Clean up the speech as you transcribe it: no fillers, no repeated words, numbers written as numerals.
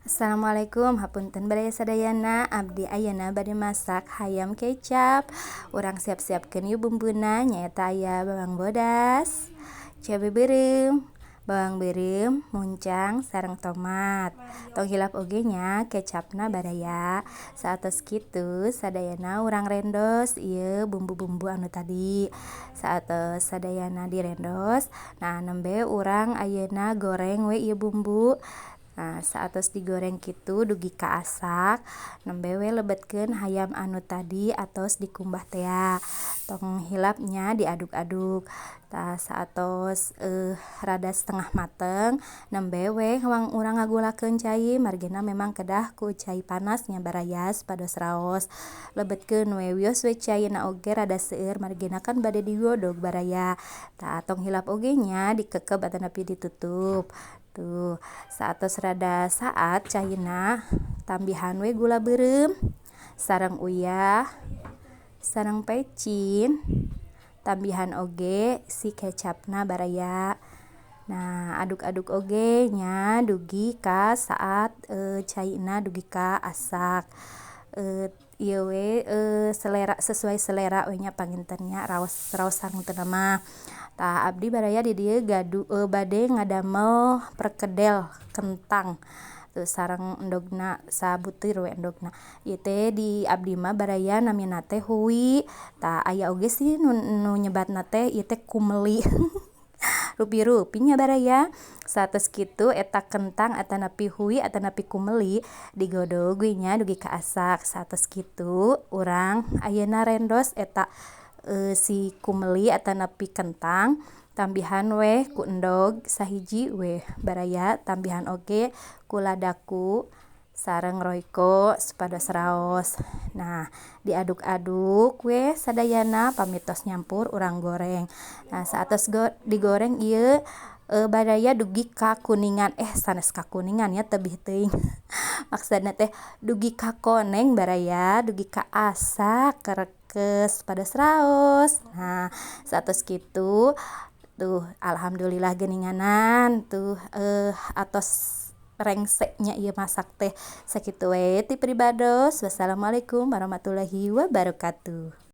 Assalamualaikum, hapunten bade sadayana. Abdi ayeuna bade masak hayam kecap. Urang siap-siapkeun ieu bumbuna nyaeta aya bawang bodas, cabe beureum, bawang beureum, muncang, sareng tomat. Tong hilap oge nya kecapna baraya. Satos kitu sadayana urang rendos ieu bumbu-bumbu anu tadi. Satos sadayana direndos, nah nembe urang ayeuna goreng we ieu bumbu. Nah, saatos digoreng kitu dugi kaasak, nembe we lebetkeun hayam anu tadi atos dikumbah tea. Tong hilapnya diaduk-aduk. Tah saatos rada setengah mateng, nembe we urang ngagulakeun cai, margina memang kedah ku cai panas nya baraya supados raos. Lebetkeun we wios we caina oge rada seueur margina kan bade digodog baraya. Tah tong hilap oge nya dikekep atanapi ditutup. Tuh, saatos rada saat caina tambihan we gula beureum, sareng uyah, sareng pecin, tambihan oge si kecapna baraya. Nah, aduk-aduk oge nya dugi ka saat caina dugi ka asak. Ieu we selera sesuai selera we nya pangintennya raos sareng teu mah. Tah abdi baraya di dieu bade ngadamel perkedel kentang sareng endogna sabutir we endogna. Ieu teh di abdi mah baraya namina teh huwi. Tah aya oge sih nu nyebatna teh ieu teh kumeli. Rupi-rupi nya baraya. Satos kitu eta kentang atanapi huwi atanapi kumeli digodog we nya dugi kaasak. Satos kitu urang ayeuna rendos eta si kumeli atanapi kentang tambihan we ku endog sahiji we baraya, tambihan oge ku ladaku sareng royko supados raos. Nah, diaduk-aduk we sadayana pamitos nyampur urang goreng. Nah, saatos digoreng ieu baraya dugi ka kuningan, sanes ka kuningan nya tebih teuing. Maksudna teh dugi ka koneng baraya, dugi ka asak kerekes supados raos. Nah, satos kitu tuh alhamdulillah geuninganan tuh atos rengseknya ieu masak teh. Sakitu we ti pribados. Wassalamualaikum warahmatullahi wabarakatuh.